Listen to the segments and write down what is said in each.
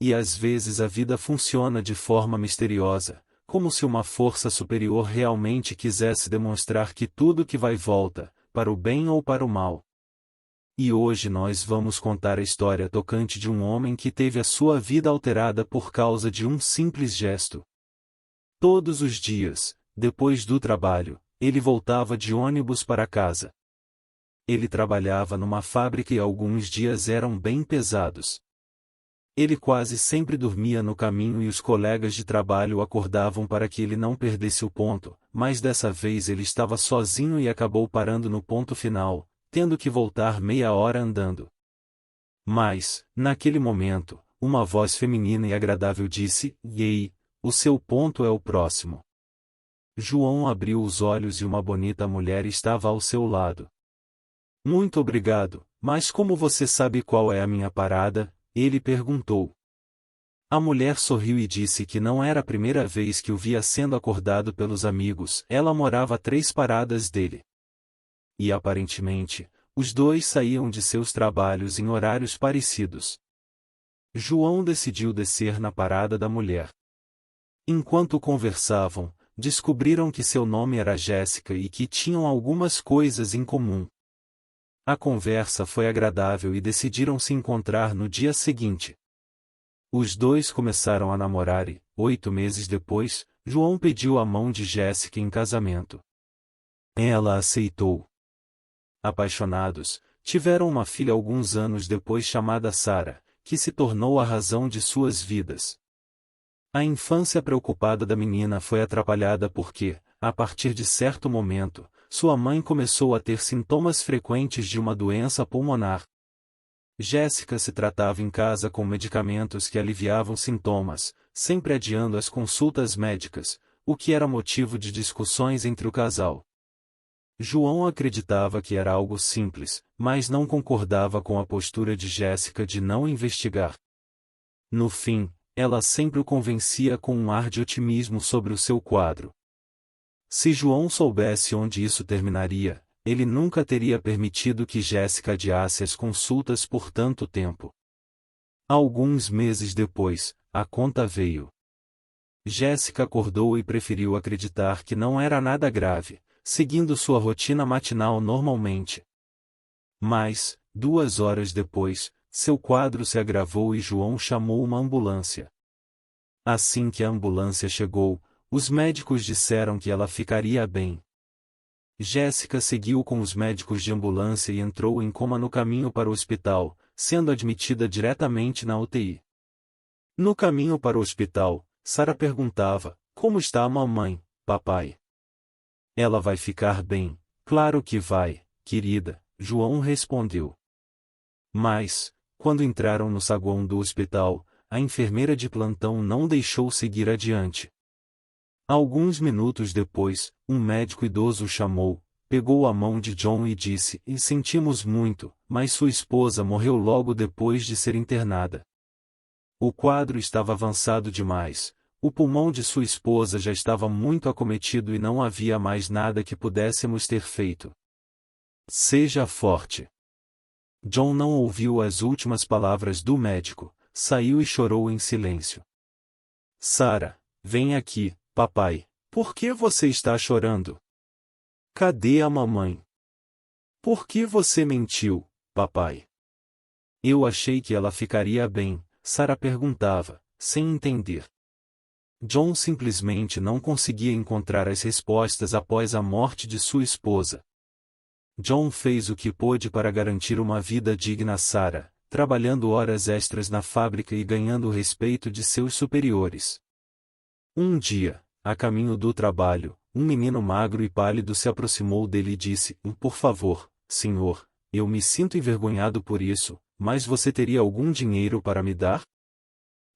E às vezes a vida funciona de forma misteriosa, como se uma força superior realmente quisesse demonstrar que tudo que vai volta, para o bem ou para o mal. E hoje nós vamos contar a história tocante de um homem que teve a sua vida alterada por causa de um simples gesto. Todos os dias, depois do trabalho, ele voltava de ônibus para casa. Ele trabalhava numa fábrica e alguns dias eram bem pesados. Ele quase sempre dormia no caminho e os colegas de trabalho o acordavam para que ele não perdesse o ponto, mas dessa vez ele estava sozinho e acabou parando no ponto final, tendo que voltar meia hora andando. Mas, naquele momento, uma voz feminina e agradável disse: "Ei, o seu ponto é o próximo." João abriu os olhos e uma bonita mulher estava ao seu lado. "Muito obrigado, mas como você sabe qual é a minha parada?" ele perguntou. A mulher sorriu e disse que não era a primeira vez que o via sendo acordado pelos amigos, ela morava a 3 paradas dele. E aparentemente, os dois saíam de seus trabalhos em horários parecidos. João decidiu descer na parada da mulher. Enquanto conversavam, descobriram que seu nome era Jéssica e que tinham algumas coisas em comum. A conversa foi agradável e decidiram se encontrar no dia seguinte. Os dois começaram a namorar e, 8 meses depois, João pediu a mão de Jéssica em casamento. Ela aceitou. Apaixonados, tiveram uma filha alguns anos depois chamada Sara, que se tornou a razão de suas vidas. A infância preocupada da menina foi atrapalhada porque, a partir de certo momento, sua mãe começou a ter sintomas frequentes de uma doença pulmonar. Jéssica se tratava em casa com medicamentos que aliviavam sintomas, sempre adiando as consultas médicas, o que era motivo de discussões entre o casal. João acreditava que era algo simples, mas não concordava com a postura de Jéssica de não investigar. No fim, ela sempre o convencia com um ar de otimismo sobre o seu quadro. Se João soubesse onde isso terminaria, ele nunca teria permitido que Jéssica adiasse as consultas por tanto tempo. Alguns meses depois, a conta veio. Jéssica acordou e preferiu acreditar que não era nada grave, seguindo sua rotina matinal normalmente. Mas, 2 horas depois, seu quadro se agravou e João chamou uma ambulância. Assim que a ambulância chegou, os médicos disseram que ela ficaria bem. Jéssica seguiu com os médicos de ambulância e entrou em coma no caminho para o hospital, sendo admitida diretamente na UTI. No caminho para o hospital, Sara perguntava: "Como está a mamãe, papai?" "Ela vai ficar bem, claro que vai, querida", João respondeu. Mas, quando entraram no saguão do hospital, a enfermeira de plantão não deixou seguir adiante. Alguns minutos depois, um médico idoso o chamou, pegou a mão de John e disse: "E sentimos muito, mas sua esposa morreu logo depois de ser internada." O quadro estava avançado demais, o pulmão de sua esposa já estava muito acometido e não havia mais nada que pudéssemos ter feito. "Seja forte." John não ouviu as últimas palavras do médico, saiu e chorou em silêncio. "Sara, vem aqui, papai, por que você está chorando? Cadê a mamãe? Por que você mentiu, papai?" "Eu achei que ela ficaria bem", Sara perguntava, sem entender. John simplesmente não conseguia encontrar as respostas após a morte de sua esposa. John fez o que pôde para garantir uma vida digna a Sara, trabalhando horas extras na fábrica e ganhando o respeito de seus superiores. Um dia, a caminho do trabalho, um menino magro e pálido se aproximou dele e disse: "Por favor, senhor, eu me sinto envergonhado por isso, mas você teria algum dinheiro para me dar?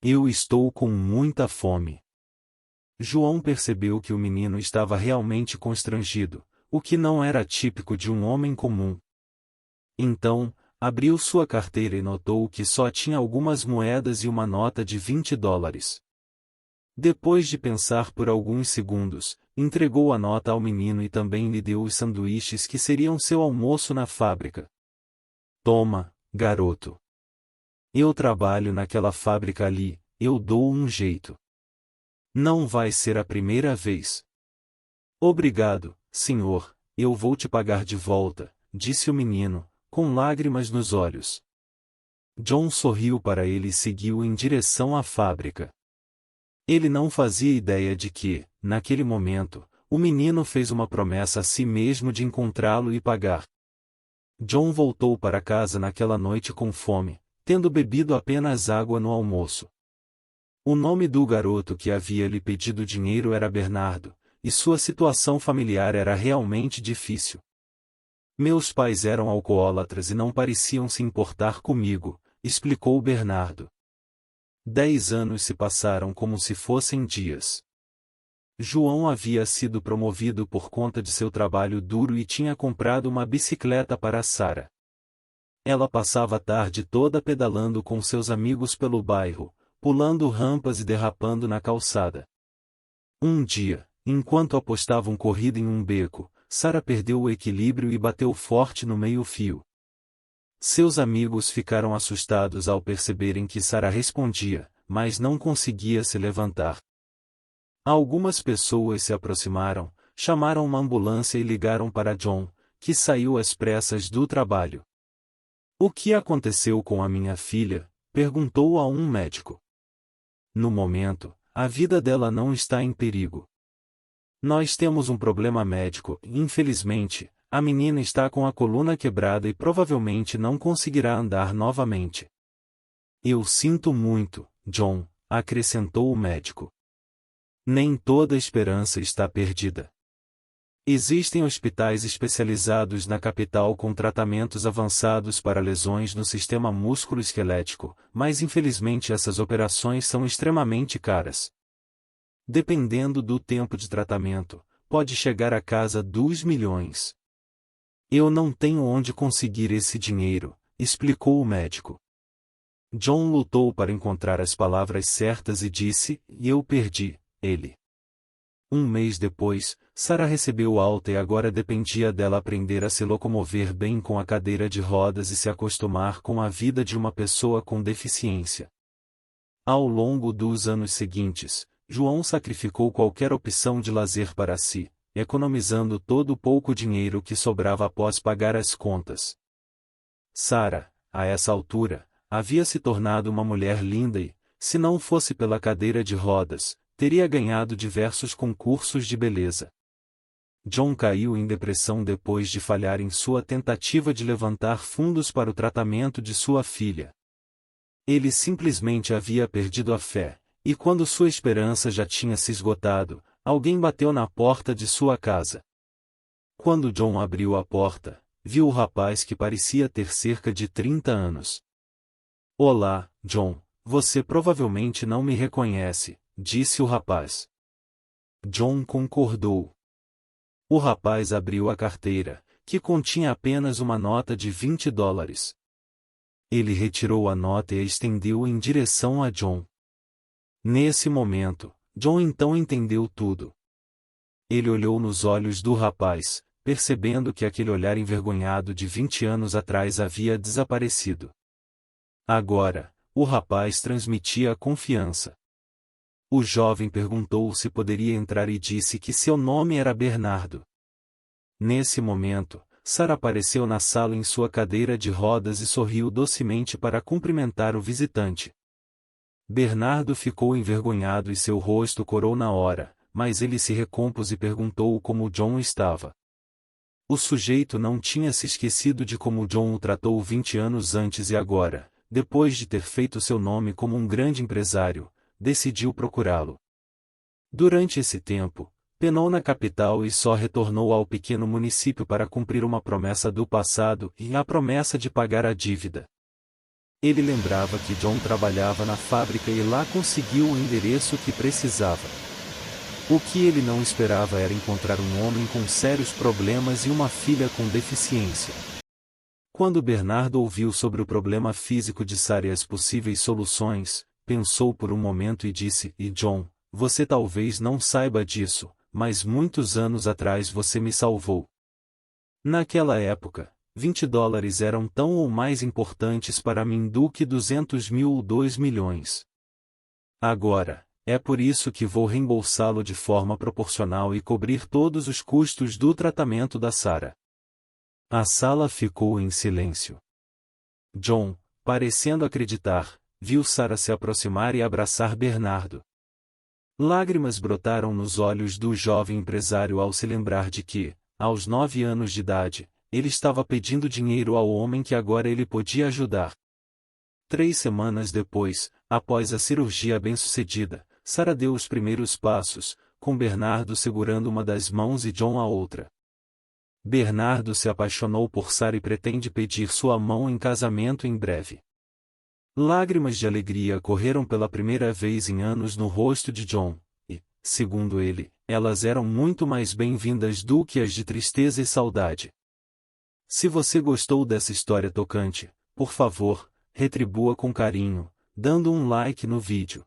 Eu estou com muita fome." João percebeu que o menino estava realmente constrangido, o que não era típico de um homem comum. Então, abriu sua carteira e notou que só tinha algumas moedas e uma nota de $20. Depois de pensar por alguns segundos, entregou a nota ao menino e também lhe deu os sanduíches que seriam seu almoço na fábrica. "Toma, garoto." Eu trabalho naquela fábrica ali, eu dou um jeito. Não vai ser a primeira vez. Obrigado, senhor, eu vou te pagar de volta, disse o menino, com lágrimas nos olhos. John sorriu para ele e seguiu em direção à fábrica. Ele não fazia ideia de que, naquele momento, o menino fez uma promessa a si mesmo de encontrá-lo e pagar. John voltou para casa naquela noite com fome, tendo bebido apenas água no almoço. O nome do garoto que havia lhe pedido dinheiro era Bernardo, e sua situação familiar era realmente difícil. Meus pais eram alcoólatras e não pareciam se importar comigo, explicou Bernardo. 10 anos se passaram como se fossem dias. João havia sido promovido por conta de seu trabalho duro e tinha comprado uma bicicleta para Sara. Ela passava a tarde toda pedalando com seus amigos pelo bairro, pulando rampas e derrapando na calçada. Um dia, enquanto apostavam corrida em um beco, Sara perdeu o equilíbrio e bateu forte no meio-fio. Seus amigos ficaram assustados ao perceberem que Sara respondia, mas não conseguia se levantar. Algumas pessoas se aproximaram, chamaram uma ambulância e ligaram para John, que saiu às pressas do trabalho. O que aconteceu com a minha filha? Perguntou a um médico. No momento, a vida dela não está em perigo. Nós temos um problema médico, infelizmente, a menina está com a coluna quebrada e provavelmente não conseguirá andar novamente. Eu sinto muito, John, acrescentou o médico. Nem toda esperança está perdida. Existem hospitais especializados na capital com tratamentos avançados para lesões no sistema músculo-esquelético, mas infelizmente essas operações são extremamente caras. Dependendo do tempo de tratamento, pode chegar a casa dos milhões. Eu não tenho onde conseguir esse dinheiro, explicou o médico. John lutou para encontrar as palavras certas e disse, eu perdi, ele. Um mês depois, Sara recebeu alta e agora dependia dela aprender a se locomover bem com a cadeira de rodas e se acostumar com a vida de uma pessoa com deficiência. Ao longo dos anos seguintes, João sacrificou qualquer opção de lazer para si, economizando todo o pouco dinheiro que sobrava após pagar as contas. Sara, a essa altura, havia se tornado uma mulher linda e, se não fosse pela cadeira de rodas, teria ganhado diversos concursos de beleza. John caiu em depressão depois de falhar em sua tentativa de levantar fundos para o tratamento de sua filha. Ele simplesmente havia perdido a fé, e quando sua esperança já tinha se esgotado, alguém bateu na porta de sua casa. Quando John abriu a porta, viu o rapaz que parecia ter cerca de 30 anos. Olá, John, você provavelmente não me reconhece, disse o rapaz. John concordou. O rapaz abriu a carteira, que continha apenas uma nota de $20. Ele retirou a nota e a estendeu em direção a John. Nesse momento, John então entendeu tudo. Ele olhou nos olhos do rapaz, percebendo que aquele olhar envergonhado de 20 anos atrás havia desaparecido. Agora, o rapaz transmitia confiança. O jovem perguntou se poderia entrar e disse que seu nome era Bernardo. Nesse momento, Sara apareceu na sala em sua cadeira de rodas e sorriu docemente para cumprimentar o visitante. Bernardo ficou envergonhado e seu rosto corou na hora, mas ele se recompôs e perguntou como John estava. O sujeito não tinha se esquecido de como John o tratou 20 anos antes e agora, depois de ter feito seu nome como um grande empresário, decidiu procurá-lo. Durante esse tempo, penou na capital e só retornou ao pequeno município para cumprir uma promessa do passado e a promessa de pagar a dívida. Ele lembrava que John trabalhava na fábrica e lá conseguiu o endereço que precisava. O que ele não esperava era encontrar um homem com sérios problemas e uma filha com deficiência. Quando Bernardo ouviu sobre o problema físico de Sara e as possíveis soluções, pensou por um momento e disse, e John, você talvez não saiba disso, mas muitos anos atrás você me salvou. Naquela época, $20 eram tão ou mais importantes para mim do que 200 mil ou 2 milhões. Agora, é por isso que vou reembolsá-lo de forma proporcional e cobrir todos os custos do tratamento da Sarah. A sala ficou em silêncio. John, parecendo acreditar, viu Sarah se aproximar e abraçar Bernardo. Lágrimas brotaram nos olhos do jovem empresário ao se lembrar de que, aos 9 anos de idade, ele estava pedindo dinheiro ao homem que agora ele podia ajudar. 3 semanas depois, após a cirurgia bem-sucedida, Sarah deu os primeiros passos, com Bernardo segurando uma das mãos e John a outra. Bernardo se apaixonou por Sarah e pretende pedir sua mão em casamento em breve. Lágrimas de alegria correram pela primeira vez em anos no rosto de John, e, segundo ele, elas eram muito mais bem-vindas do que as de tristeza e saudade. Se você gostou dessa história tocante, por favor, retribua com carinho, dando um like no vídeo.